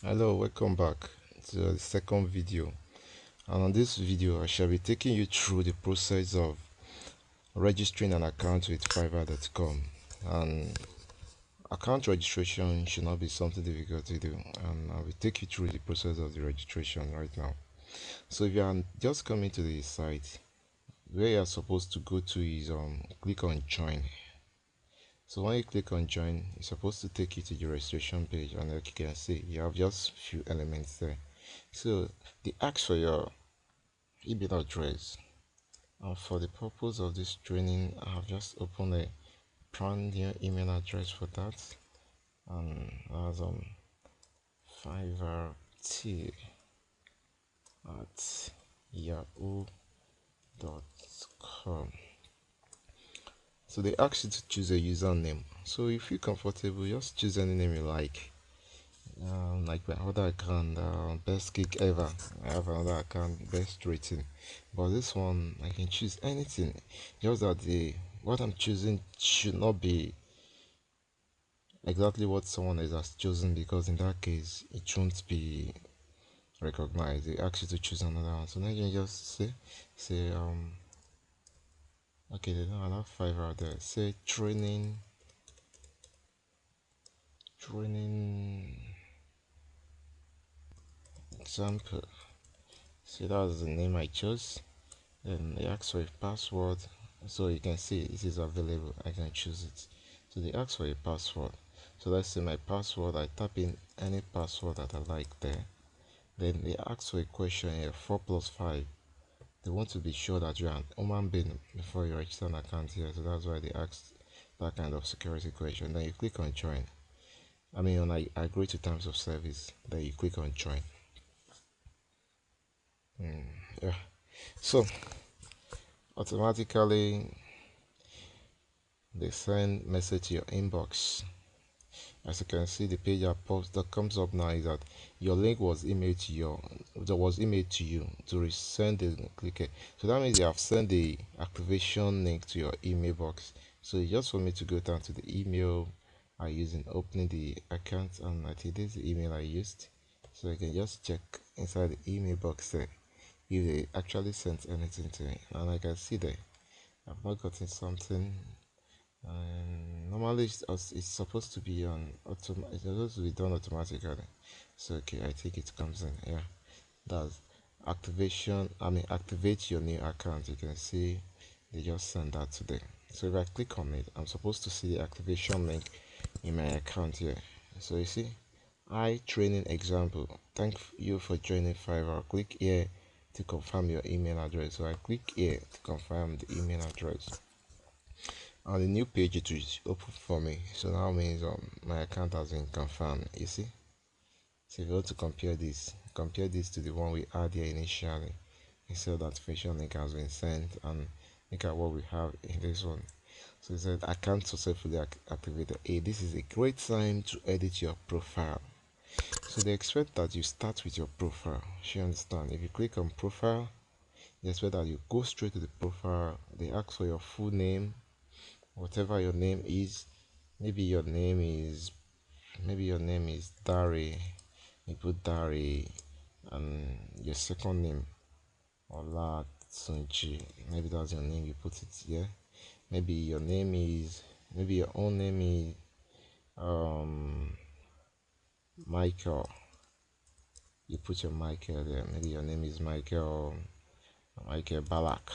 Hello, welcome back to the second video. And on this video I shall be taking you through the process of registering an account with FIVERR.com. And account registration should not be something difficult to do, and I will take you through the process of the registration right now. So if you are just coming to the site, where you are supposed to go to is click on join. So when you click on join, it's supposed to take you to the registration page, and like you can see, you have just few elements there. So they ask for your email address, and for the purpose of this training I have just opened a brand new email address for that, and as FIVERR at yahoo.com. So they ask you to choose a username. So if you're comfortable, just choose any name you like. Like my other account, best kick ever. I have another account, best rating, but this one I can choose anything. Just that what I'm choosing should not be exactly what someone else has chosen, because in that case it won't be recognized. They ask you to choose another one. So now you can just say okay, they don't allow FIVERR there. Say training example. So that's the name I chose. Then they ask for a password, so you can see this is available. I can choose it. So they ask for a password. So let's say my password, I type in any password that I like there. Then they ask for a question here, 4 plus 5. They want to be sure that you're an human being before you register an account here. So that's why they ask that kind of security question. Then you click on join. I agree to terms of service. Then you click on join. Yeah. So automatically they send message to your inbox. As you can see, the page that comes up now is that your link was emailed to you to resend the click it. So that means you have sent the activation link to your email box. So it's just for me to go down to the email I used in opening the account, and I think this is the email I used. So I can just check inside the email box there if they actually sent anything to me, and I can see there I've not gotten something. Normally it's supposed to be it's supposed to be done automatically. So okay, I think it comes in. Yeah, that's activation. Activate your new account. You can see they just send that today. So if I click on it, I'm supposed to see the activation link in my account here. So you see, training example, thank you for joining FIVERR. Click here to confirm your email address. So I click here to confirm the email address. On the new page it is open for me, so now means my account has been confirmed. You see, so if you want to compare this to the one we had here initially, you see that notification link has been sent, and look at what we have in this one. So it said account successfully activated. Hey, this is a great time to edit your profile. So they expect that you start with your profile. You understand? If you click on profile, they expect that you go straight to the profile. They ask for your full name, whatever your name is. Maybe your name is Dari. You put Dari, and your second name Ola Tsunchi. Maybe that's your name. You put it here. Maybe your own name is Michael. You put your Michael there. Maybe your name is Michael Balak.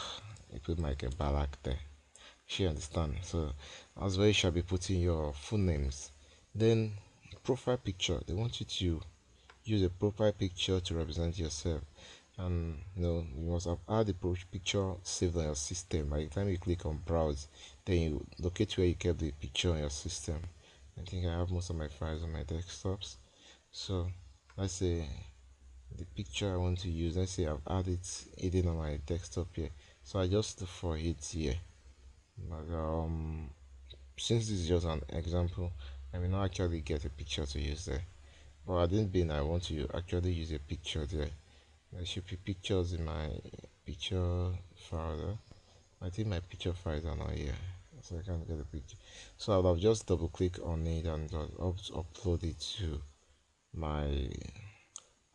You put Michael Balak there. You understand? So as well, you shall be putting your full names. Then profile picture, they want you to use a profile picture to represent yourself, and you must have had the picture saved on your system. By the time you click on browse, then you locate where you kept the picture on your system. I think I have most of my files on my desktops. So let's say the picture I want to use, let's say I've had it hidden on my desktop here, so I just look for it here. But since this is just an example, I will not actually get a picture to use there. But I didn't mean I want to actually use a picture there. There should be pictures in my picture folder. I think my picture files are not here, so I can't get a picture. So I'll have just double click on it and just upload it to my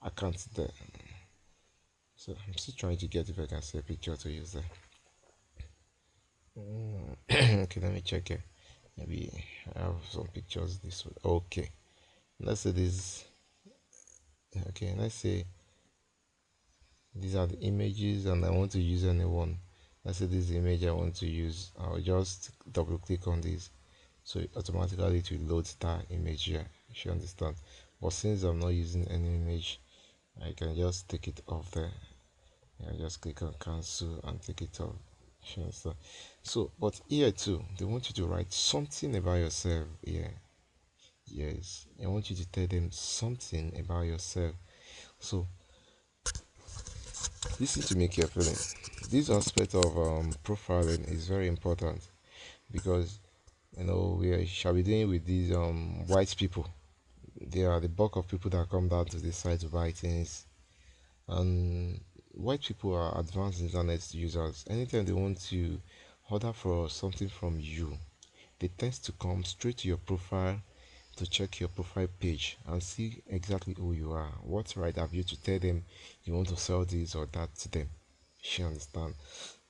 account there. So I'm still trying to get if I can see a picture to use there. Okay, let me check it. Maybe I have some pictures this way. Okay, let's say this. Okay, let's say these are the images and I want to use anyone. Let's say this is the image I want to use. I'll just double click on this, so automatically it will load that image here, if you understand. But since I'm not using any image, I can just take it off there. I just click on cancel and take it off, if you understand. So but here too, they want you to write something about yourself here. Yes, I want you to tell them something about yourself. So listen to me carefully. This aspect of profiling is very important, because we shall be dealing with these white people. They are the bulk of people that come down to this site to buy things, and white people are advanced internet users. Anytime they want to order for something from you, they tend to come straight to your profile to check your profile page and see exactly who you are. What right have you to tell them you want to sell this or that to them? You understand?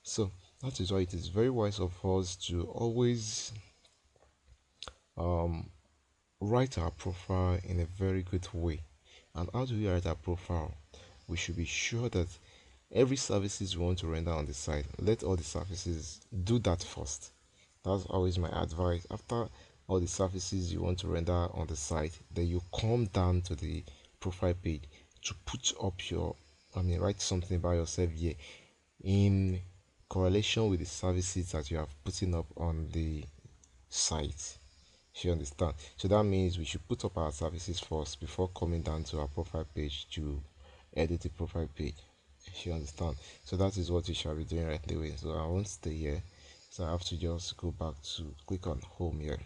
So that is why it is very wise of us to always um, write our profile in a very good way. And how do we write our profile? We should be sure that every services we want to render on the site, let all the services do that first. That's always my advice. After all the services you want to render on the site, then you come down to the profile page to put up write something about yourself here in correlation with the services that you have putting up on the site. You understand? So that means we should put up our services first before coming down to our profile page to edit the profile page. You understand? So that is what we shall be doing right away. So I won't stay here. So I have to just go back to click on home here.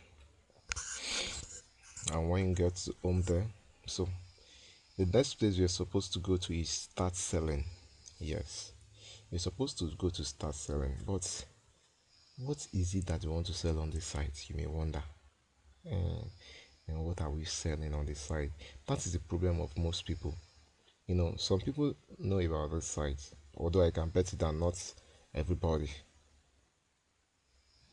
And when you get to home there, so the next place you're supposed to go to is start selling. Yes. You're supposed to go to start selling. But what is it that you want to sell on the site? You may wonder. And what are we selling on the site? That is the problem of most people. Some people know about this site, although I can bet that not everybody.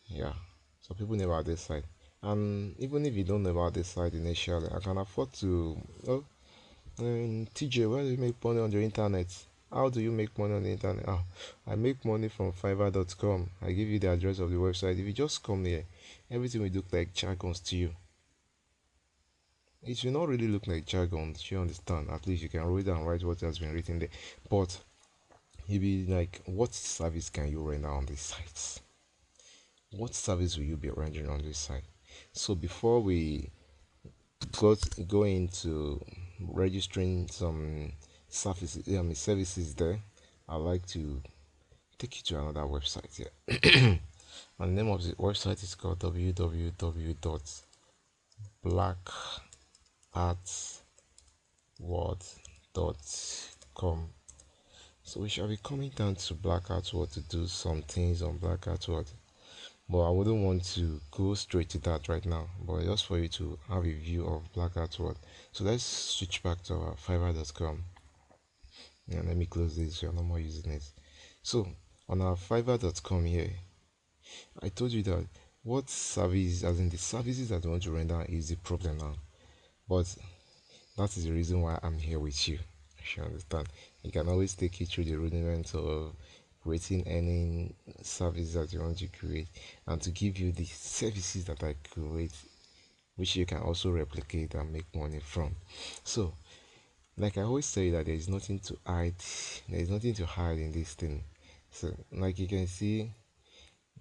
Yeah, some people know about this site, and even if you don't know about this site initially, I can afford to. Oh, TJ, where do you make money on the internet? How do you make money on the internet? Oh, I make money from FIVERR.com. I give you the address of the website. If you just come here, everything will look like jargons to you. It will not really look like jargon, you understand. At least you can read and write what has been written there. But you'll be like, what service can you render on this site? What service will you be rendering on this site? So before we go into registering some services there, I'd like to take you to another website here. And the name of the website is called blackartworld.com. So we shall be coming down to Black Art World to do some things on Black Art World. But I wouldn't want to go straight to that right now, but just for you to have a view of Black Art World. So let's switch back to our FIVERR.com. And let me close this, we are no more using it. So on our FIVERR.com here, I told you that what service, as in the services that I want to render, is the problem now. But that is the reason why I'm here with you. If you understand, you can always take you through the rudiments of creating any service that you want to create, and to give you the services that I create, which you can also replicate and make money from. So, like I always say, that there is nothing to hide. There is nothing to hide in this thing. So, like you can see,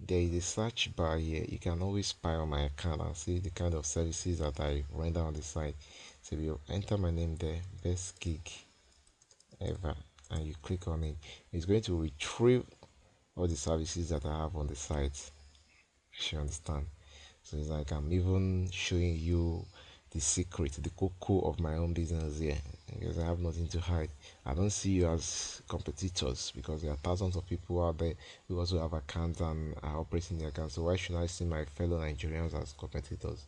there is a search bar here. You can always spy on my account and see the kind of services that I render on the site. So you enter my name there, best gig ever, and you click on it. It's going to retrieve all the services that I have on the site. You understand? So it's like I'm even showing you the secret, the cocoa of my own business here, because I have nothing to hide. I don't see you as competitors, because there are thousands of people out there who also have accounts and are operating their accounts. So why should I see my fellow Nigerians as competitors?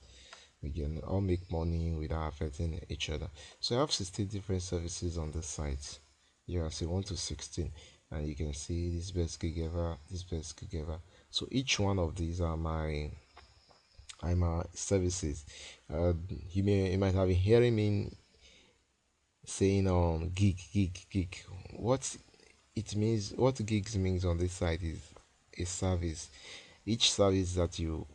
We can all make money without affecting each other. So I have 16 different services on the site. Yeah, say 1 to 16, and you can see this best gig ever, this best gig ever. So each one of these are my services. You might have been hearing me saying gig. What it means, what gigs means on this side is a service. Each service that you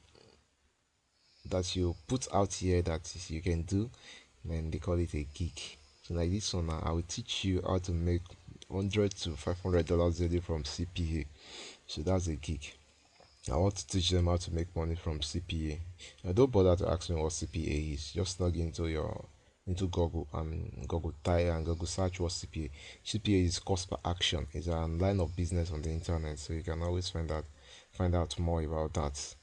put out here that you can do, then they call it a gig. So like this one now, I will teach you how to make $100 to $500 daily from CPA. So that's a gig. I want to teach them how to make money from CPA. Now don't bother to ask me what CPA is. Just log into Google and Google type and Google search what CPA. CPA is cost per action. It's a line of business on the internet, so you can always find out more about that.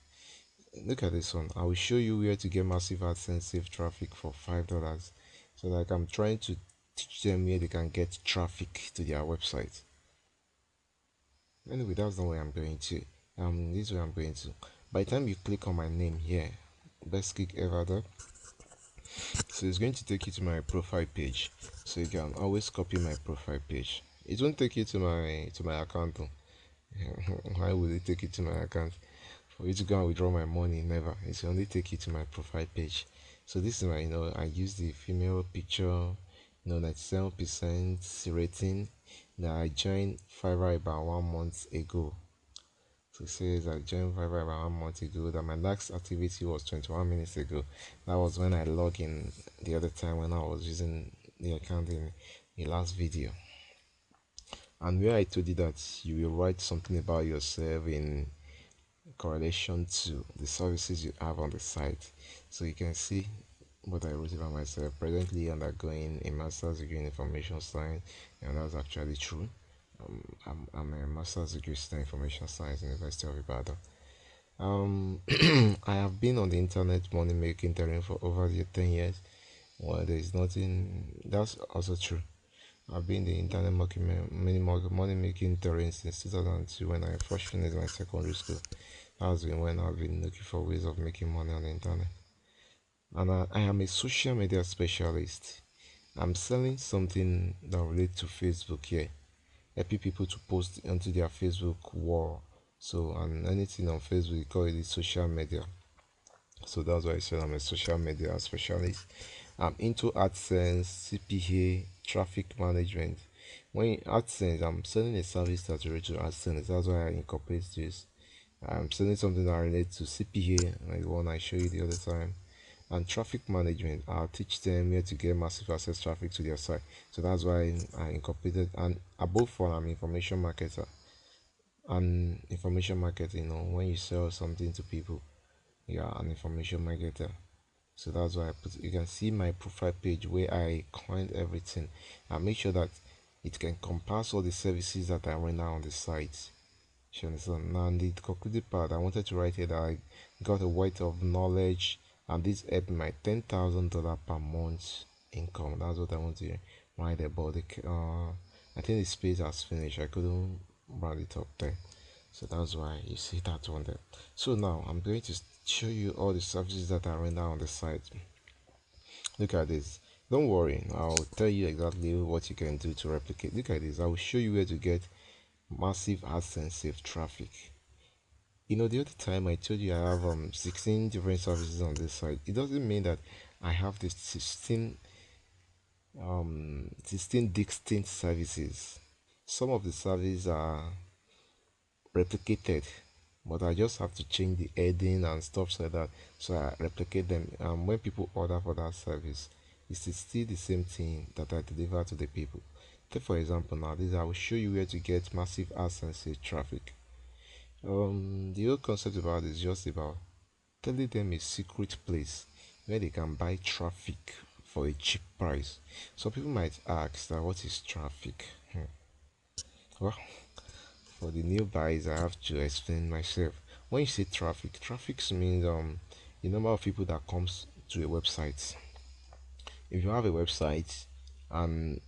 Look at this one. I will show you where to get massive AdSense save traffic for $5. So like I'm trying to teach them where they can get traffic to their website. Anyway, that's not where I'm going to. This is where I'm going to. By the time you click on my name here, best gig ever though. So it's going to take you to my profile page. So you can always copy my profile page. It won't take you to my account though. Why would it take you to my account? For you to go and withdraw my money, never. It's only take you to my profile page. So this is my, I use the female picture, 97% rating. Now I joined FIVERR about 1 month ago. So it says I joined FIVERR about 1 month ago. That my last activity was 21 minutes ago. That was when I logged in the other time when I was using the account in the last video. And where I told you that you will write something about yourself in correlation to the services you have on the site. So you can see what I wrote about myself. Presently undergoing a master's degree in information science, and that's actually true. I'm a master's degree in information science, University of Ibadan. I have been on the internet money making terrain for over 10 years. Well, there is nothing that's also true. I've been in the internet money making terrain since 2002 when I first finished my secondary school. That's been when I've been looking for ways of making money on the internet. And I am a social media specialist. I'm selling something that relates to Facebook here, helping people to post onto their Facebook wall. So, and anything on Facebook, we call it social media. So that's why I said I'm a social media specialist. I'm into AdSense, CPA, traffic management. When in AdSense, I'm selling a service that relates to AdSense. That's why I incorporate this. I'm selling something that relates to CPA, like the one I showed you the other time. And traffic management, I'll teach them where to get massive access traffic to their site. So that's why I incorporated. And above all, I'm information marketer. And information marketing, when you sell something to people, you are an information marketer. So that's why you can see my profile page where I coined everything and make sure that it can compass all the services that I render on the site. You understand? Now, in the concluded part, I wanted to write here that I got a weight of knowledge, and this helped my $10,000 per month income. That's what I want to write about. I think the space has finished. I couldn't round it up there, so that's why you see that one there. So now I'm going to show you all the services that I render on the site. Look at this. Don't worry, I'll tell you exactly what you can do to replicate. Look at this. I will show you where to get massive AdSense save traffic. The other time I told you I have 16 different services on this site. It doesn't mean that I have this 16 distinct services. Some of the services are replicated, but I just have to change the heading and stuff like that, so I replicate them. When people order for that service, it's still the same thing that I deliver to the people. Take for example, now this I will show you where to get massive AdSense traffic. The whole concept about it is just about telling them a secret place where they can buy traffic for a cheap price. So people might ask that what is traffic? Well, for the new buys, I have to explain myself. When you say traffic means the number of people that comes to a website. If you have a website and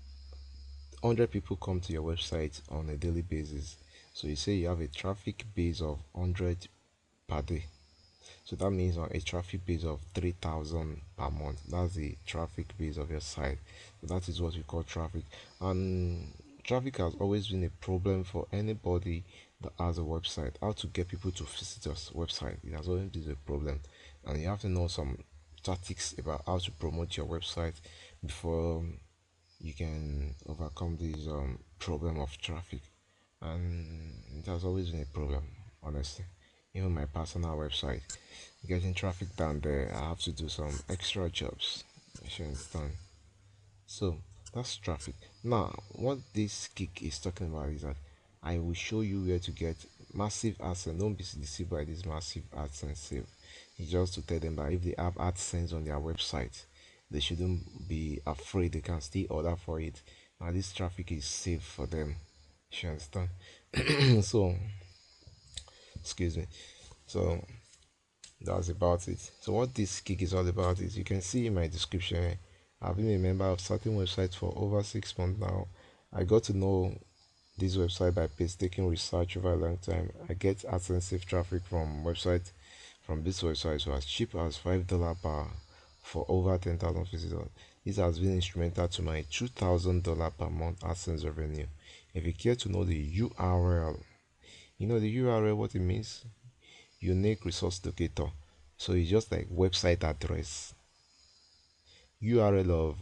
100 people come to your website on a daily basis, so you say you have a traffic base of 100 per day. So that means on a traffic base of 3,000 per month, that's the traffic base of your site. So that is what we call traffic. And traffic has always been a problem for anybody that has a website. How to get people to visit your website, it has always been a problem, and you have to know some tactics about how to promote your website before you can overcome this problem of traffic. And it has always been a problem, honestly. Even my personal website, getting traffic down there, I have to do some extra jobs. I should understand. So that's traffic. Now, what this kick is talking about is that I will show you where to get massive AdSense. Don't be deceived by this massive AdSense sale. It's just to tell them that if they have AdSense on their website, they shouldn't be afraid. They can still order for it. Now, this traffic is safe for them. You understand? So, excuse me. So that's about it. So what this gig is all about is, you can see in my description, I've been a member of certain websites for over 6 months now. I got to know this website by painstaking research over a long time. I get AdSense traffic from this website, so as cheap as $5 per for over 10,000 visitors. This has been instrumental to my $2,000 per month AdSense revenue. If you care to know the URL, you know the URL, what it means? Unique resource locator. So it's just like website address. URL of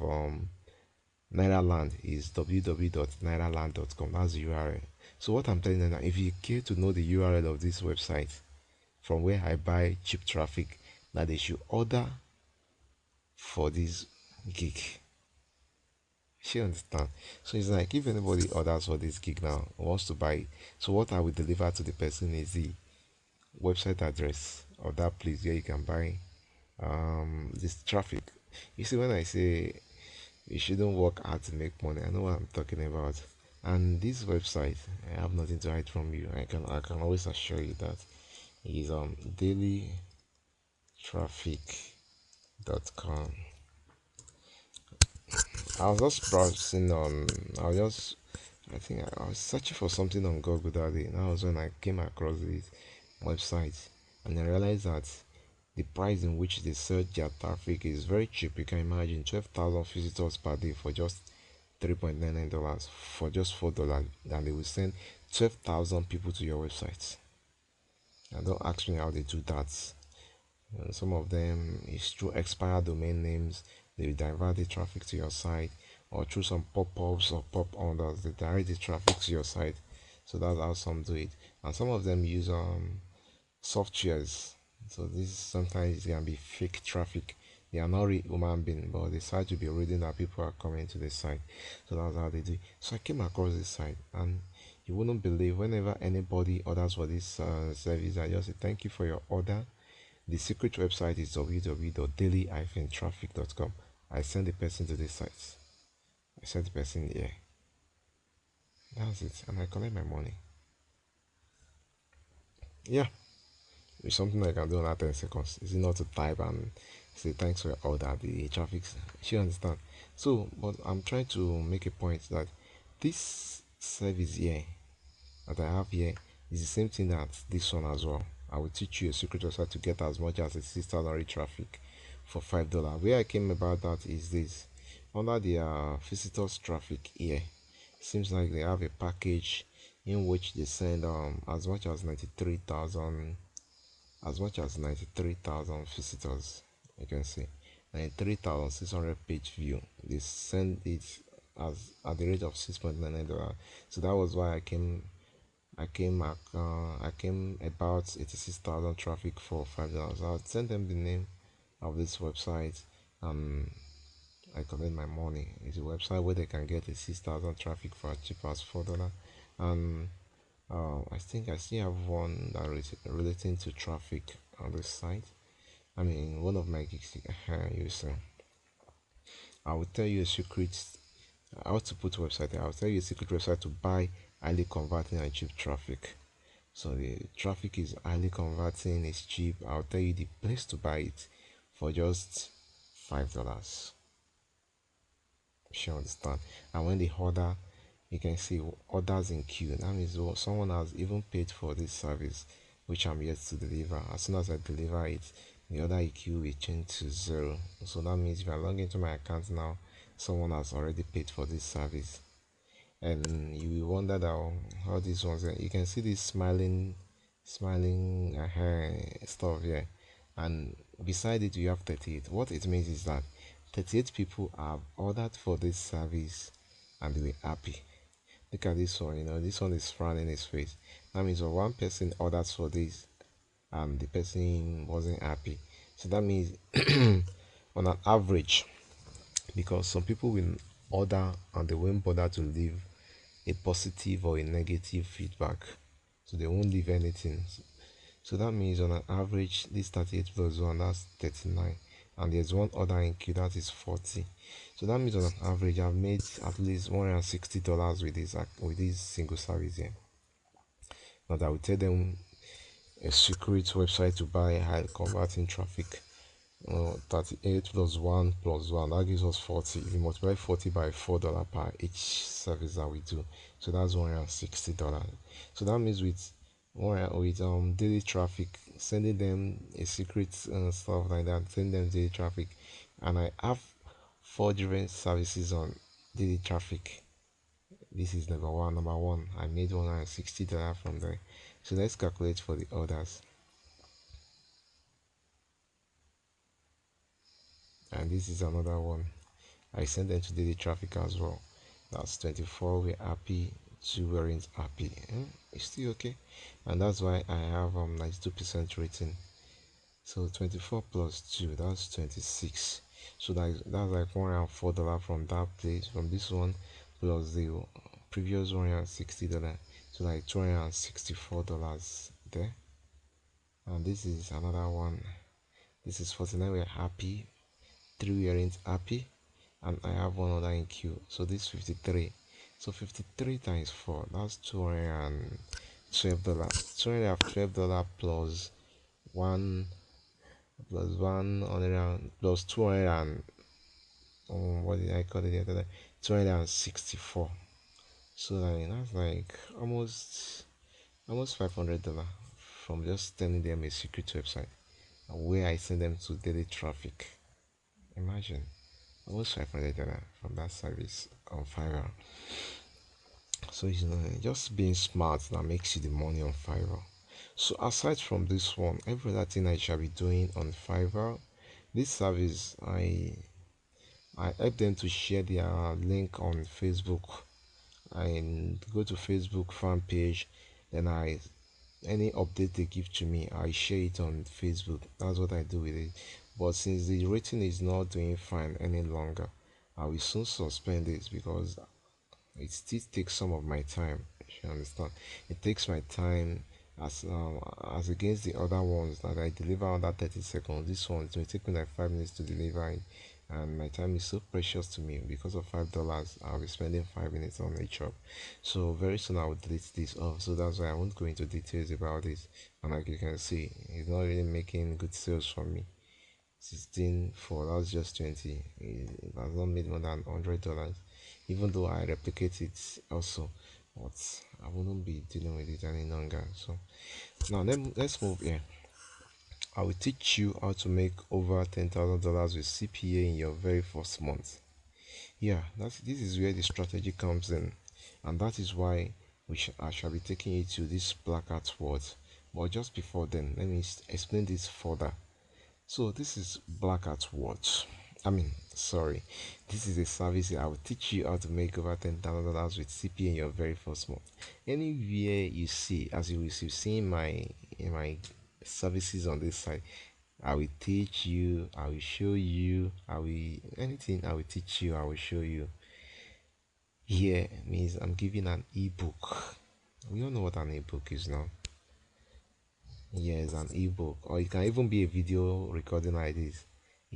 Nairaland is www.nairaland.com. That's the URL. So what I'm telling you now, if you care to know the URL of this website from where I buy cheap traffic, that they should order for this gig. She understand. So it's like, if anybody orders for this gig now, wants to buy it, so what I will deliver to the person is the website address of that place where you can buy this traffic. You see, when I say you shouldn't work hard to make money, I know what I'm talking about. And this website, I have nothing to hide from you. I can always assure you that it is dailytraffic.com. I was just browsing on. I think I was searching for something on Google that day. And that was when I came across this website, and I realized that the price in which they sell their traffic is very cheap. You can imagine 12,000 visitors per day for just $3.99 for just $4, and they will send 12,000 people to your website. And don't ask me how they do that. And some of them is through expired domain names. They will divert the traffic to your site, or through some pop-ups or pop-unders, they direct the traffic to your site. So that's how some do it. And some of them use softwares. So this sometimes it can be fake traffic. They are not real human beings, but they decide to be reading that people are coming to the site. So that's how they do it. So I came across this site, and you wouldn't believe, whenever anybody orders for this service, I just say thank you for your order. The secret website is www.daily-traffic.com. I send the person to this site. I send the person here. That's it, and I collect my money. Yeah, it's something I can do in that 10 seconds. Is it not to type and say thanks for your order? The traffic, she understand. So, but I'm trying to make a point that this service here that I have here is the same thing that this one as well. I will teach you a secret website to get as much as a 6,000 traffic for $5. Where I came about that is this: under the visitors traffic here, seems like they have a package in which they send as much as 93,000 visitors. You can see 93,600 page view. They send it as at the rate of $6.99. So that was why I came about 86,000 traffic for $5. I'll send them the name of this website, and I collect my money. It's a website where they can get a 6,000 traffic for as cheap as $4. And I think I still have one that relating to traffic on this site. I mean, one of my gigs, you see. I will tell you a secret. How to put website. I'll tell you a secret website to buy highly converting and cheap traffic. So the traffic is highly converting, it's cheap. I'll tell you the place to buy it for just $5. You understand? And when they order, you can see orders in queue. That means someone has even paid for this service. which I'm yet to deliver. As soon as I deliver it, the other EQ will change to 0. So that means if I log into my account now, someone has already paid for this service. And you will wonder that how this one's, you can see this smiling stuff here, and beside it you have 38. What it means is that 38 people have ordered for this service and they were happy. Look at this one, this one is frowning his face. That means when one person orders for this and the person wasn't happy, so that means on an average, because some people will order and they won't bother to leave a positive or a negative feedback, so they won't leave anything. So that means on an average, this 38 plus 1, that's 39, and there's one other in queue that is 40. So that means on an average I've made at least $160 with this single service here. Now that will tell them a secret website to buy high converting traffic. 38 plus 1 plus 1, that gives us 40. If you multiply 40 by $4 per each service that we do, so that's $160. So that means with daily traffic, sending them a secret stuff like that, sending them daily traffic, and I have 4 different services on daily traffic. This is number one. I made $160 from there. So let's calculate for the others. And this is another one. I sent them to daily traffic as well. That's 24. We're happy. 2 weren't happy. It's still okay, and that's why I have 92% rating. So 24 plus 2, that's 26. So that's like $104 from that place, from this one, plus the previous $160. So like $264 there. And this is another one. This is 49. We're happy. 3 weren't happy, and I have one other in queue. So this 53. So 53 times 4, that's $212. $212 plus 1 plus 100 plus 200 and what did I call it the other day? 264. So that's like almost $500 from just telling them a secret website where I send them to daily traffic. Imagine, almost $500 from that service on FIVERR. So just being smart that makes you the money on FIVERR. So aside from this one, every other thing I shall be doing on FIVERR, this service I help them to share their link on Facebook. I go to Facebook fan page, then any update they give to me, I share it on Facebook. That's what I do with it. But since the rating is not doing fine any longer, I will soon suspend it because it still takes some of my time. If you understand, it takes my time as against the other ones that I deliver under 30 seconds. This one it will take me like 5 minutes to deliver it, and my time is so precious to me. Because of $5, I'll be spending 5 minutes on each job. So very soon I will delete this off. So that's why I won't go into details about this. And like you can see, it's not really making good sales for me. 16 for that's just 20. It has not made more than $100, even though I replicate it also, but I wouldn't be dealing with it any longer. So now let's move here. I will teach you how to make over $10,000 with CPA in your very first month. Yeah, this is where the strategy comes in, and that is why I shall be taking you to this black hat word. But just before then, let me explain this further. So this is black hat watch. This is a service I will teach you how to make over $10,000 with CPA in your very first month. Anywhere you see, as you see in my services on this side, I will teach you, I will show you, I will teach you, I will show you. Here means I'm giving an ebook. We all know what an ebook is now. Yes, an ebook, or it can even be a video recording like this.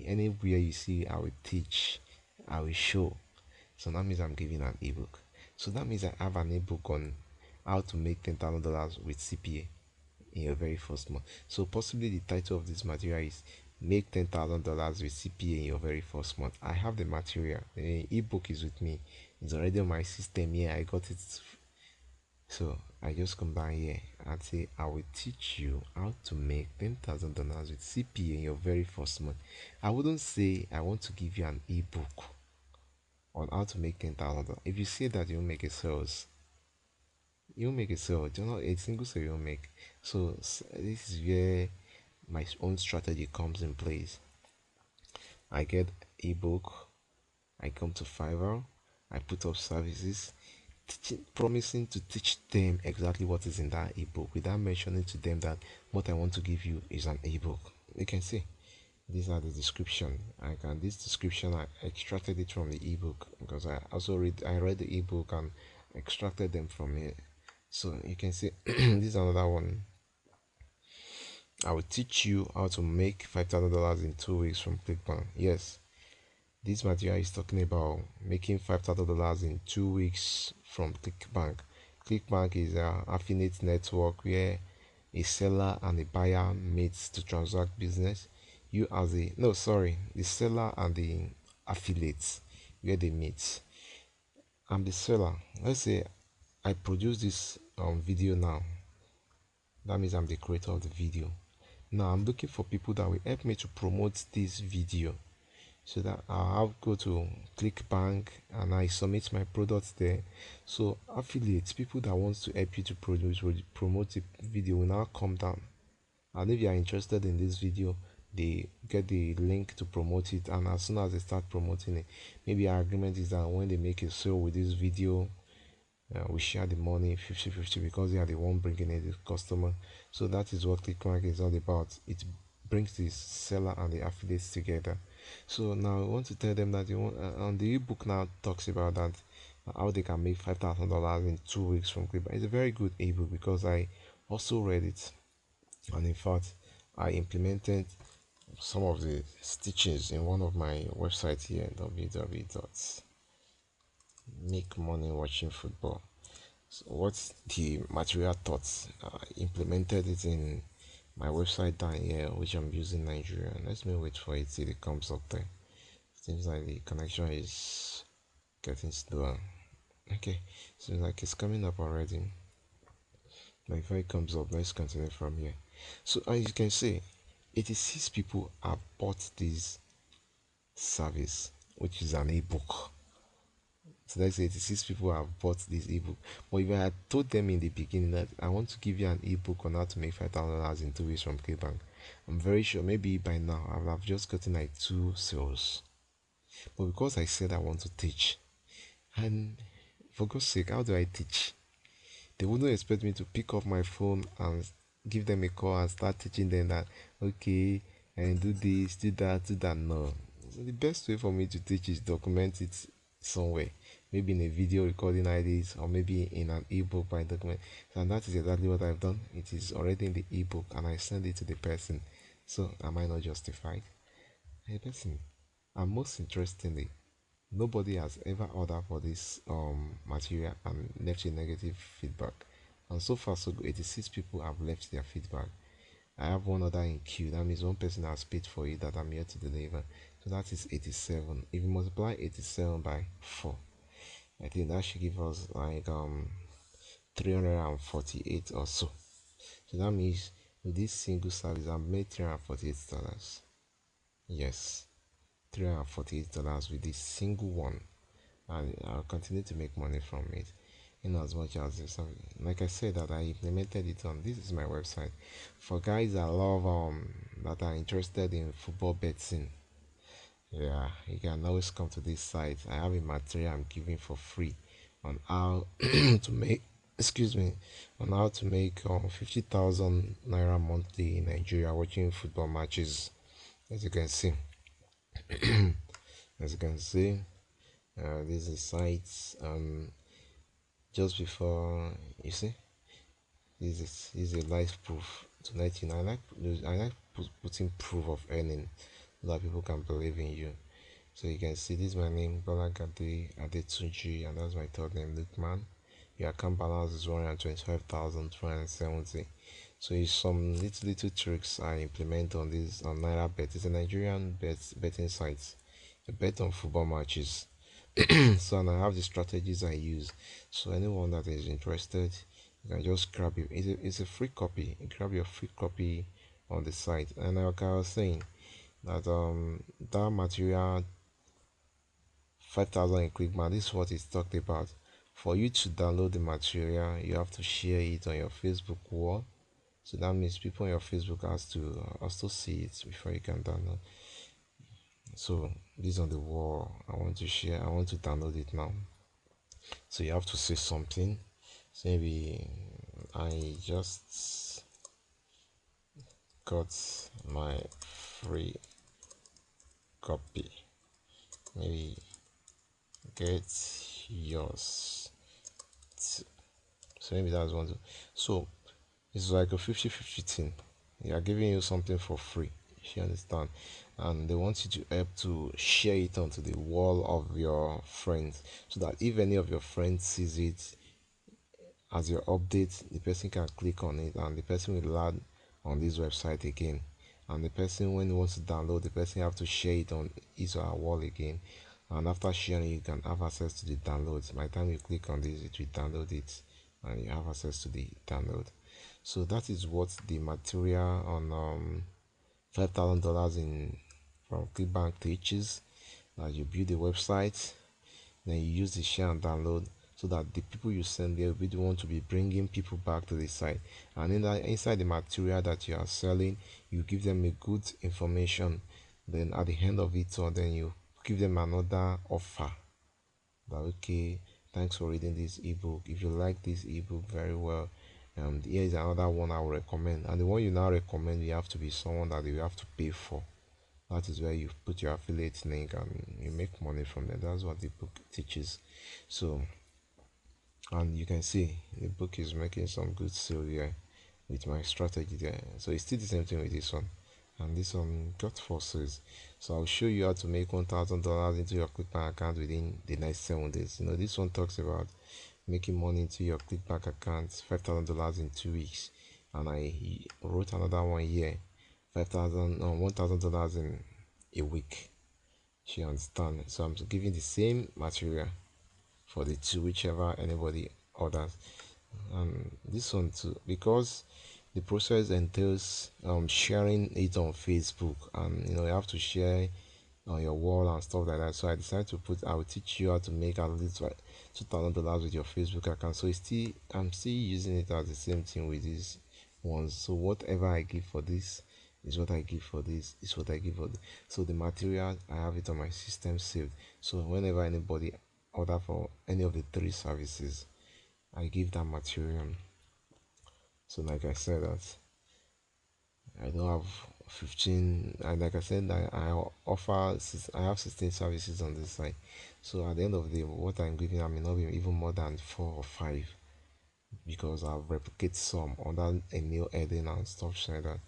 Anywhere you see, I will teach, I will show. So that means I'm giving an ebook. So that means I have an ebook on how to make $10,000 with CPA in your very first month. So possibly the title of this material is "Make $10,000 with CPA in your very first month." I have the material. The ebook is with me. It's already on my system here. I got it So I just come down here and say I will teach you how to make $10,000 with CPA in your very first month. I wouldn't say I want to give you an ebook on how to make $10,000. If you say that, you'll make a sales. You'll make a sale. Do not a single sale you'll make. So this is where my own strategy comes in place. I get ebook. I come to FIVERR. I put up services, promising to teach them exactly what is in that ebook without mentioning to them that what I want to give you is an ebook. You can see these are the description. This description I extracted it from the ebook because I read the ebook and extracted them from it. So you can see this is another one. I will teach you how to make $5,000 in 2 weeks from ClickBank. Yes, this material is talking about making $5,000 in 2 weeks from ClickBank. ClickBank is an affiliate network where a seller and a buyer meets to transact business. The seller and the affiliates where they meet. I'm the seller. Let's say I produce this video now. That means I'm the creator of the video. Now I'm looking for people that will help me to promote this video, so that I'll go to ClickBank and I submit my products there. So affiliates, people that wants to help you to promote the video will now come down, and if you are interested in this video, they get the link to promote it, and as soon as they start promoting it, maybe our agreement is that when they make a sale with this video, we share the money 50-50 because they are the one bringing in the customer. So that is what ClickBank is all about. It brings the seller and the affiliates together. So now I want to tell them that on the ebook now talks about that, how they can make $5,000 in 2 weeks from ClickBank. It's a very good ebook because I also read it, and in fact I implemented some of the stitches in one of my websites here, www.makemoneywatchingfootball. So what's the material thoughts? Implemented it in my website down here, which I'm using Nigeria. Let me wait for it till it comes up there. Seems like the connection is getting slower. Okay, seems like it's coming up already. But if it comes up, let's continue from here. So as you can see, 86 people have bought this service, which is an ebook. So let's say 86 people have bought this ebook. But if I had told them in the beginning that I want to give you an ebook on how to make $5,000 in 2 weeks from ClickBank, I'm very sure maybe by now I would have just gotten like 2 sales. But because I said I want to teach, and for God's sake, how do I teach? They wouldn't expect me to pick up my phone and give them a call and start teaching them that, okay, and do this, do that, do that. No. So the best way for me to teach is document it somewhere, maybe in a video recording like this, or maybe in an ebook by document. And that is exactly what I've done. It is already in the ebook and I send it to the person. So am I not justified? Hey person, and most interestingly, nobody has ever ordered for this material and left a negative feedback. And so far so good, 86 people have left their feedback. I have one other in queue. That means one person has paid for it that I'm here to deliver. So that is 87. If you multiply 87 by 4, I think that should give us like 348 or so. So that means with this single service I've made $348. Yes, $348 with this single one, and I'll continue to make money from it in as much as this. Like I said, that I implemented it on this is my website for guys that love that are interested in football betting. Yeah, you can always come to this site. I have a material I'm giving for free on how to make on how to make 50,000 naira monthly in Nigeria watching football matches. As you can see, as you can see, this is sites. Just before you see, this is a live proof to let you know. I like putting proof of earning so that people can believe in you. So you can see this is my name, Balagade Adetunji, and that's my third name, Lukman. Your account balance is 125,270. So it's some little tricks I implement on this on Naira Bet. It's a Nigerian betting site. I bet on football matches. So and I have the strategies I use. So anyone that is interested, You can just grab it. It's a free copy. You grab your free copy on the site. And like I was saying, that that material 5,000 equipment, this is what it's talked about. For you to download the material, you have to share it on your Facebook wall. So that means people on your Facebook has to also see it before you can download. So this on the wall, I want to share, I want to download it now. So you have to say something. So maybe I just got my free copy. Maybe get yours. So maybe that's one. So it's like a 50-50 thing. They are giving you something for free. You understand? And they want you to help to share it onto the wall of your friends, so that if any of your friends sees it as your update, the person can click on it and the person will land on this website again. And the person, when he wants to download, the person have to share it on his or her wall again. And after sharing, you can have access to the downloads. By the time you click on this, it will download it and you have access to the download. So that is what the material on $5,000 in from ClickBank teaches. That you build a website, then you use the share and download, so that the people you send there will be the one to be bringing people back to the site. And inside the material that you are selling, you give them a good information. Then at the end of it, or then you give them another offer. That okay, thanks for reading this ebook. If you like this ebook very well, here is another one I will recommend. And the one you now recommend, you have to be someone that you have to pay for. That is where you put your affiliate link and you make money from there. That's what the book teaches. So, and you can see the book is making some good sale here with my strategy there. So it's still the same thing with this one. And this one got 4 sales. So I'll show you how to make $1,000 into your ClickBank account within the next 7 days. You know, this one talks about making money into your ClickBank account, $5,000 in 2 weeks. And I wrote another one here, $1,000 in a week. You understand? So I'm giving the same material for the two, whichever anybody orders. This one too, because the process entails sharing it on Facebook, and you know you have to share on your wall and stuff like that. So I decided to I will teach you how to make at least $2,000 with your Facebook account. So I'm still using it as the same thing with these ones. So whatever I give for this is what I give for this, is what I give for this. So the material, I have it on my system saved. So whenever anybody order for any of the 3 services, I give that material. So like I said, that I don't have 15, and like I said, I have 16 services on this site. So at the end of the day, what I'm giving, I may not be even more than 4 or 5, because I've replicated some under a new heading and stuff like that.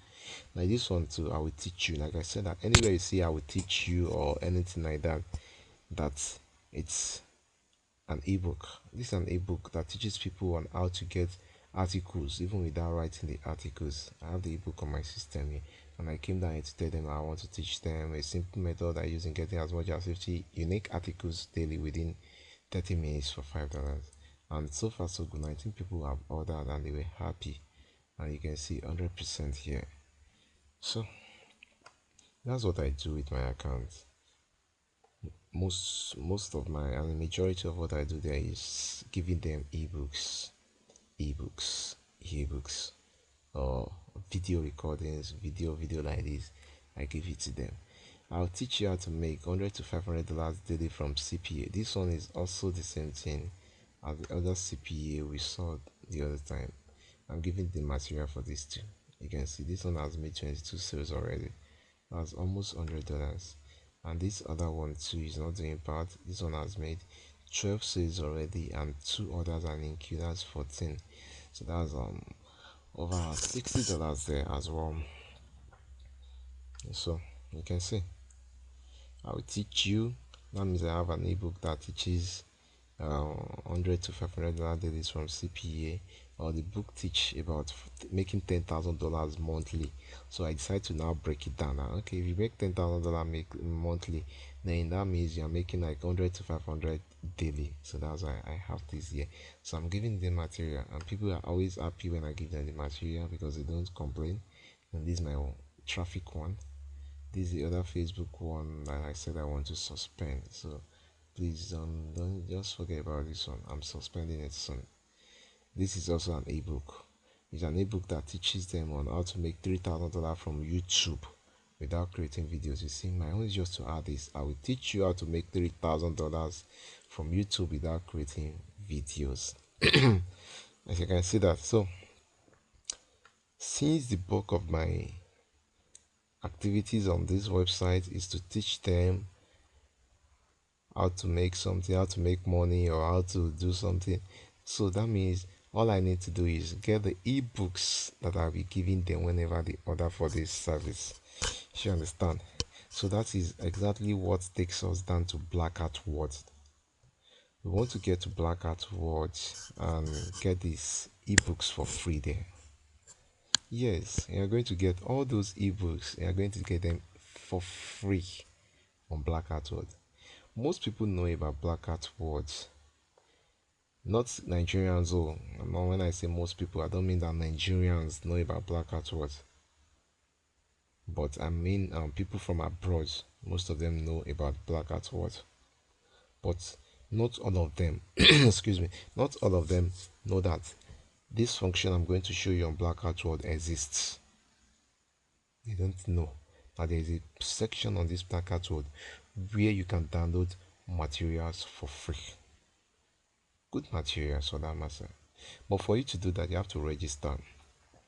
Like this one too, I will teach you. Like I said, that anywhere you see I will teach you or anything like that, that it's an ebook. This is an ebook that teaches people on how to get articles even without writing the articles. I have the ebook on my system here, and I came down here to tell them I want to teach them a simple method I use in getting as much as 50 unique articles daily within 30 minutes for $5. And so far so good. 19 people have ordered and they were happy, and you can see 100% here. So that's what I do with my account. Most of my, and the majority of what I do there is giving them ebooks, or video recordings, video like this. I give it to them. I'll teach you how to make $100 to $500 daily from CPA. This one is also the same thing as the other CPA we saw the other time. I'm giving the material for this too. You can see this one has made 22 sales already. That's almost $100. And this other one too is not doing part. This one has made 12 sales already, and 2 others are in queue. That's 14. So that's over $60 there as well. So you can see I will teach you. That means I have an ebook that teaches 100 to $500 daily from CPA, or the book teach about making $10,000 monthly. So I decided to now break it down. Now, okay, if you make $10,000 make monthly, then that means you're making like 100 to 500 daily. So that's why I have this here. So I'm giving them material, and people are always happy when I give them the material because they don't complain. And this is my traffic one. This is the other Facebook one that I said I want to suspend. So please don't just forget about this one. I'm suspending it soon. This is also an ebook. It's an ebook that teaches them on how to make $3,000 from YouTube without creating videos. You see, my own is just to add this. I will teach you how to make $3,000 from YouTube without creating videos. As you can see that. So since the bulk of my activities on this website is to teach them how to make something, how to make money, or how to do something, so that means all I need to do is get the ebooks that I'll be giving them whenever they order for this service. You understand? So that is exactly what takes us down to Black Hat Words. We want to get to Black Hat Words and get these ebooks for free there. Yes, you're going to get all those ebooks. You're going to get them for free on Black Hat Words. Most people know about Black Hat Words, not Nigerians. Oh, when I say most people, I don't mean that Nigerians know about Black Hat Words, but I mean people from abroad. Most of them know about Black Hat Words, but not all of them excuse me, not all of them know that this function I'm going to show you on Black Hat World exists. They don't know that there is a section on this Black Hat World where you can download materials for free. Good materials for that matter. But for you to do that, you have to register.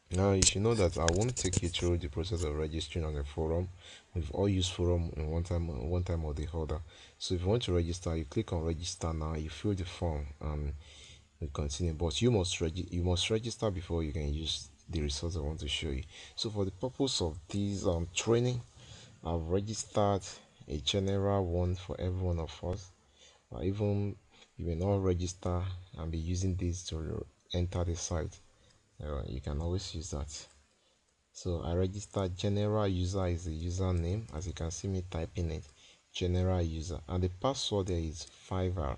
Now you should know that I won't take you through the process of registering on a forum. We've all used forum in one time or the other. So if you want to register, you click on register now, you fill the form, and we continue. But you must register before you can use the results I want to show you. So for the purpose of this training, I've registered a general one for every one of us. Even you may not register and be using this to enter the site, you can always use that. So I registered general user is the username, as you can see me typing it, general user, and the password there is FIVERR.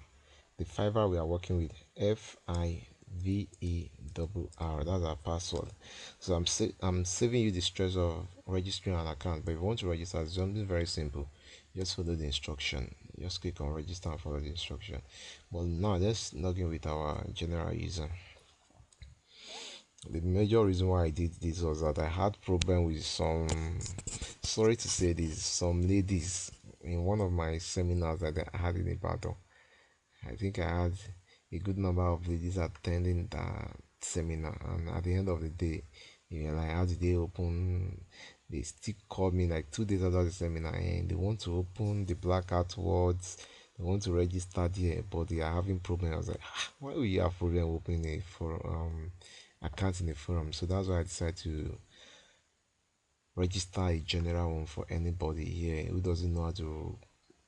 The FIVERR we are working with, FIVERR, that's our password. So I'm saving you the stress of registering an account. But if you want to register, it's something very simple. Just follow the instruction. Just click on register and follow the instruction. But now let's log in with our general user. The major reason why I did this was that I had problem with some, sorry to say this, some ladies in one of my seminars that I had in Ibadan. I think I had a good number of ladies attending that seminar, and at the end of the day, like, how did they open? They still called me like 2 days after the seminar, and they want to open the Black Hat Words. They want to register there, but they are having problems. I was like, why will you have problem opening a forum account in a forum? So that's why I decided to register a general one for anybody here who doesn't know how to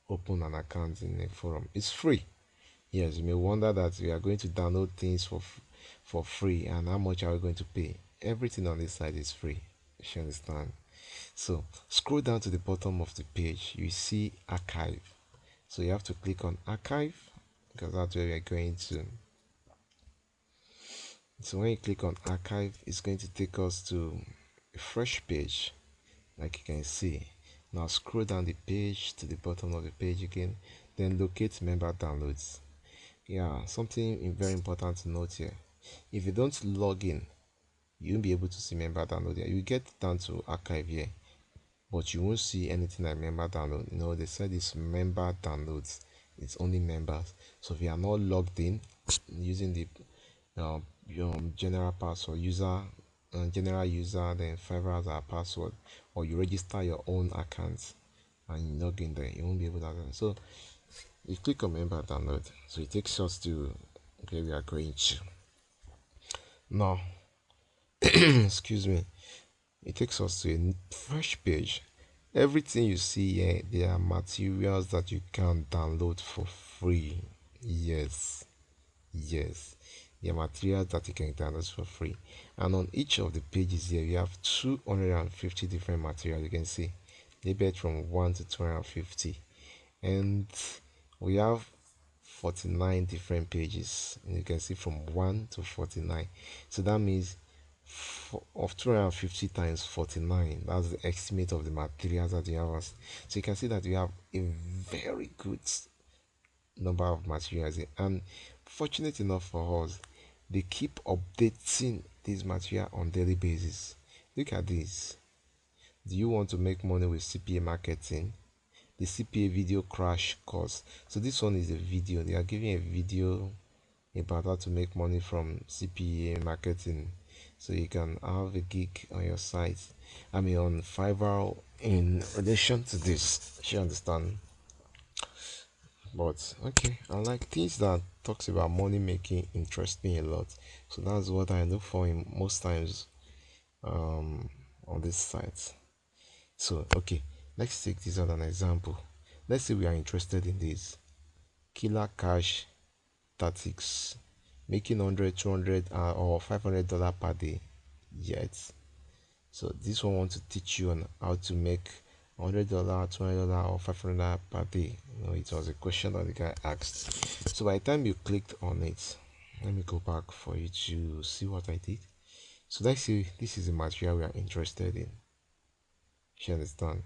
open an account in a forum. It's free. Yes, you may wonder that we are going to download things for free, and how much are we going to pay? Everything on this site is free. You understand? So scroll down to the bottom of the page, you see archive. So you have to click on archive, because that's where we are going to. So when you click on archive, it's going to take us to a fresh page, like you can see. Now scroll down the page to the bottom of the page again, then locate member downloads. Yeah, something very important to note here. If you don't log in, you won't be able to see member download here. You get down to archive here, but you won't see anything like member download. They said it's member downloads. It's only members. So if you are not logged in using the your general password general user, then FIVERR as our password, or you register your own account and you log in there, you won't be able to do that. So you click on member download, so it takes us to where we are going to now. Excuse me, it takes us to a fresh page. Everything you see here, there are materials that you can download for free. Yes, yes. There are materials that you can download for free. And on each of the pages here, you have 250 different materials. You can see labeled from 1 to 250. And we have 49 different pages. And you can see from 1 to 49. So that means of 250 times 49, that's the estimate of the materials that you have. So you can see that you have a very good number of materials, and fortunate enough for us, they keep updating this material on daily basis. Look at this. Do you want to make money with CPA marketing? The CPA video crash course. So this one is a video. They are giving a video about how to make money from CPA marketing, so you can have a gig on your site, I mean on FIVERR, in relation to this. You understand? But okay, I like things that talks about money making interest me a lot, so that's what I look for in most times on this site. So okay, let's take this as an example. Let's say we are interested in this killer cash tactics, making 100, 200 or $500 per day. Yet, so this one wants to teach you on how to make $100, $200 or $500 per day. It was a question that the guy asked. So by the time you clicked on it, let me go back for you to see what I did. So let's say this is the material we are interested in. You understand?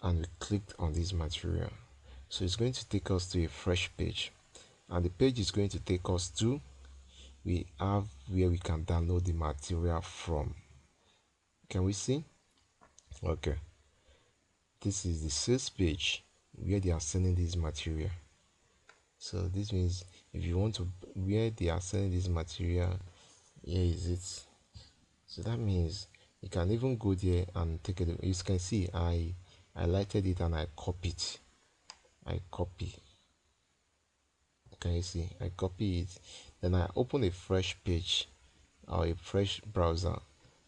And we clicked on this material. So it's going to take us to a fresh page, and the page is going to take us to, we have where we can download the material from. Can we see? Okay, this is the sales page where they are selling this material. So this means if you want to, where they are selling this material, here is it. So that means you can even go there and take it. You can see I highlighted it and I copied. I copy. Can you see? I copy it, then I open a fresh page or a fresh browser,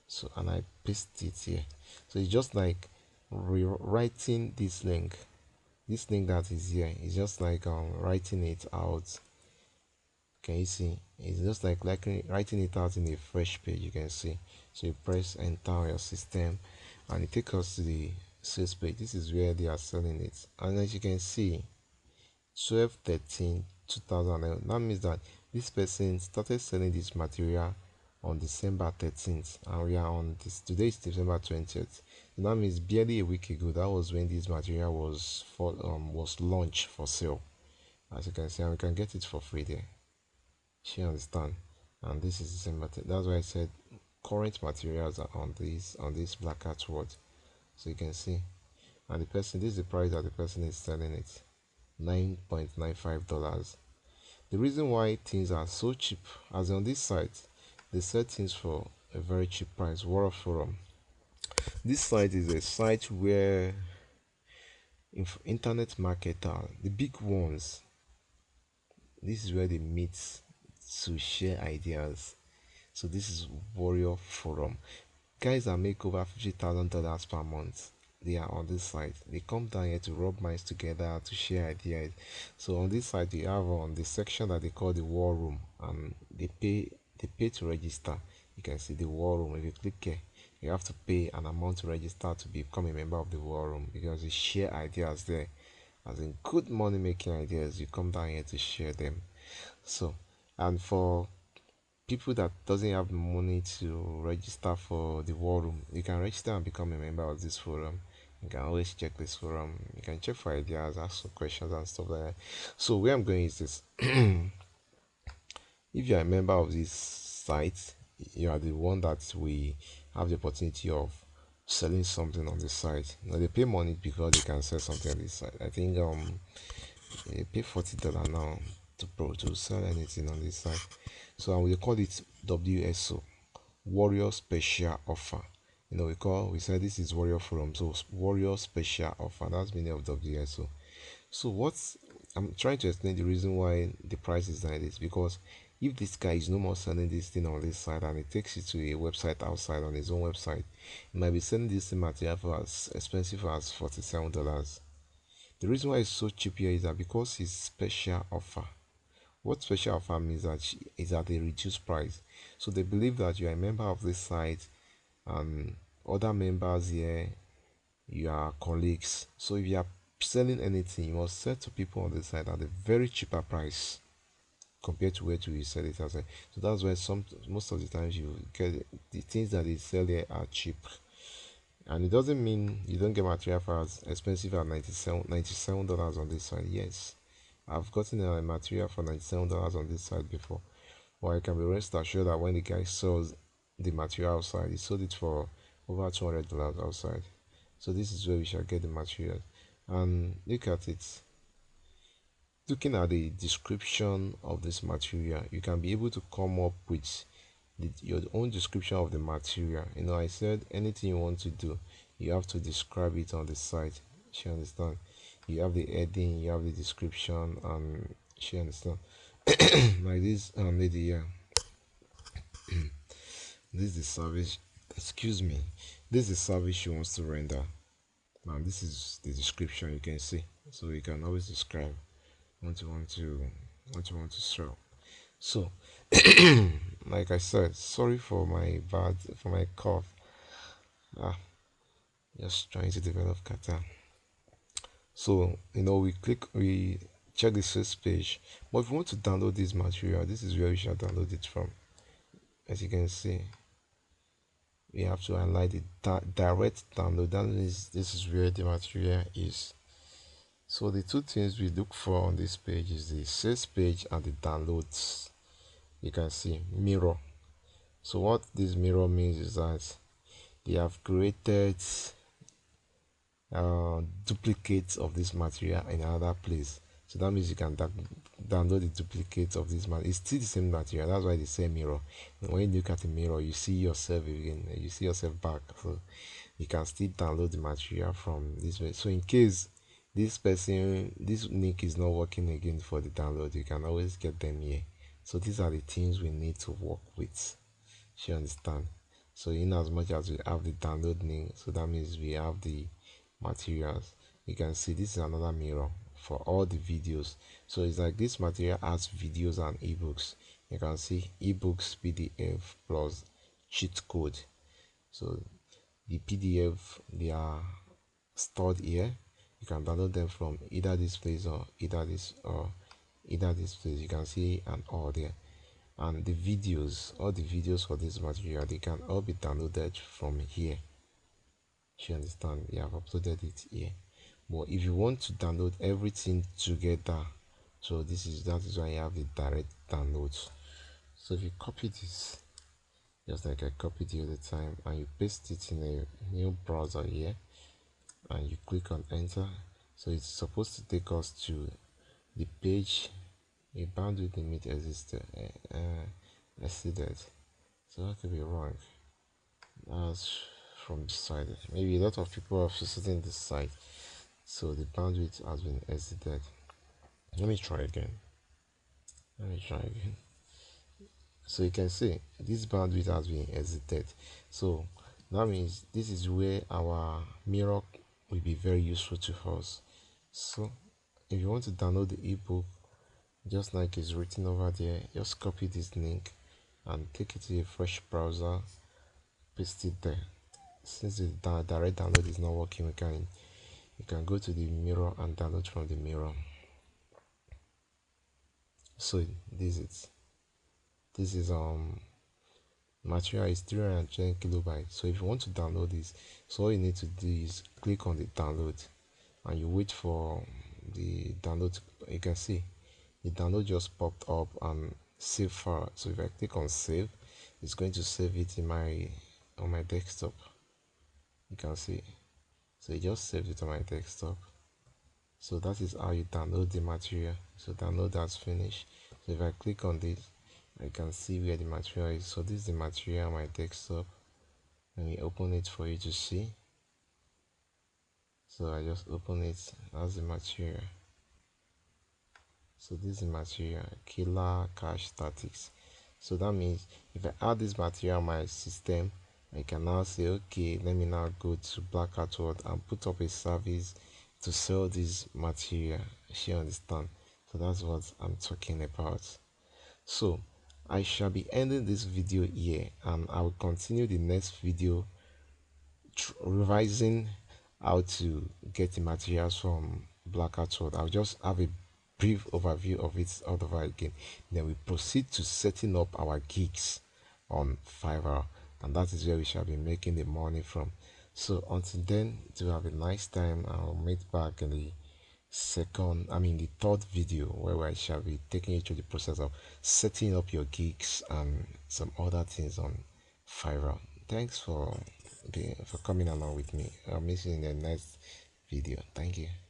so, and I paste it here. So it's just like rewriting this link that is here. It's just like writing it out. Can you see? It's just like writing it out in a fresh page. You can see. So you press enter on your system and it takes us to the sales page. This is where they are selling it, and as you can see, 12/13/2011. That means that this person started selling this material on December 13th, and we are on this, today is December 20th. So that means barely a week ago, that was when this material was launched for sale. As you can see, and we can get it for free there. You understand? And this is December 10th. That's why I said current materials are on this black hat word. So you can see, and the person, this is the price that the person is selling it, $9.95. The reason why things are so cheap, as on this site, they sell things for a very cheap price. World Forum. This site is a site where internet marketers, the big ones, this is where they meet to share ideas. So this is Warrior Forum. Guys that make over $50,000 per month, they are on this site. They come down here to rub minds together, to share ideas. So on this site, you have on the section that they call the war room, and they pay to register. You can see the war room. If you click here, you have to pay an amount to register to become a member of the war room, because you share ideas there, as in good money making ideas. You come down here to share them. So, and for people that doesn't have money to register for the war room, you can register and become a member of this forum. You can always check this forum. You can check for ideas, ask some questions and stuff like that. So where I'm going is this. If you are a member of this site, you are the one that we have the opportunity of selling something on the site. Now they pay money because they can sell something on this site. I think they pay $40 now to sell anything on this site. So we call it WSO, Warrior Special Offer. We said this is Warrior Forum, so Warrior Special Offer. That's meaning of WSO. So I'm trying to explain the reason why the price is like this, because if this guy is no more selling this thing on this side and it takes you to a website outside on his own website, he might be selling this material for as expensive as $47. The reason why it's so cheap here is that because it's special offer. What special offer means that is at a reduced price. So they believe that you are a member of this site and other members here, you are colleagues. So if you are selling anything, you must sell to people on this site at a very cheaper price compared to where you sell it outside. So that's why most of the times you get the things that they sell here are cheap. And it doesn't mean you don't get material for as expensive as $97 on this side. Yes, I've gotten a material for $97 on this side before. But I can be rest assured that when the guy sells the material outside, he sold it for over $200 outside. So this is where we shall get the material. And look at it. Looking at the description of this material, you can be able to come up with your own description of the material. I said anything you want to do, you have to describe it on the site. You understand? You have the heading, you have the description, and you understand? Like this lady here. This is the service. Excuse me. This is the service she wants to render. Now this is the description you can see. So you can always describe what you want to sell. So, like I said, sorry for my cough. Just trying to develop kata. So, we check the sales page. But if you want to download this material, this is where we shall download it from. As you can see, we have to highlight the direct download. That means this is where the material is. So the two things we look for on this page is the sales page and the downloads. You can see mirror. So what this mirror means is that they have created duplicates of this material in another place. So that means you can download the duplicates of this material. It's still the same material. That's why they say mirror. And when you look at the mirror, you see yourself again. You see yourself back. So you can still download the material from this way. So in case this link is not working again for the download, you can always get them here. So these are the things we need to work with. You understand? So in as much as we have the download link, so that means we have the materials. You can see this is another mirror for all the videos. So it's like this material has videos and ebooks. You can see ebooks, PDF plus cheat code. So the PDF, they are stored here. You can download them from either this place or either this place. You can see and all there. And the videos, all the videos for this material, they can all be downloaded from here. You understand? We have uploaded it here. But if you want to download everything together, so that is why you have the direct downloads. So if you copy this, just like I copied the other time, and you paste it in a new browser here, and you click on enter, so it's supposed to take us to the page. A bandwidth limit existed. I see that. So that could be wrong. That's from the side. Maybe a lot of people are visiting this site, so the bandwidth has been exited. Let me try again. So you can see this bandwidth has been exited. So that means this is where our mirror will be very useful to us. So if you want to download the ebook, just like it's written over there, just copy this link and take it to a fresh browser, paste it there. Since the direct download is not working, you can go to the mirror and download from the mirror. So this is material is 310 kilobytes. So if you want to download this, so all you need to do is click on the download and you wait for the download. You can see the download just popped up and save file. So if I click on save, it's going to save it on my desktop. You can see, so it just saved it on my desktop. So that is how you download the material. So download that's finished. So if I click on this, I can see where the material is. So this is the material on my desktop. Let me open it for you to see. So I just open it as the material. So this is the material, killer cache statics. So that means if I add this material on my system, I can now say, okay, let me now go to Black Hat World and put up a service to sell this material. She understand. So that's what I'm talking about. So I shall be ending this video here, and I will continue the next video revising how to get the materials from Black Sword. I'll just have a brief overview of it all over again. Then we proceed to setting up our gigs on FIVERR, and that is where we shall be making the money from. So until then, do have a nice time. I'll meet back in the the third video, where I shall be taking you through the process of setting up your gigs and some other things on FIVERR. Thanks for coming along with me. I'll meet you in the next video. Thank you.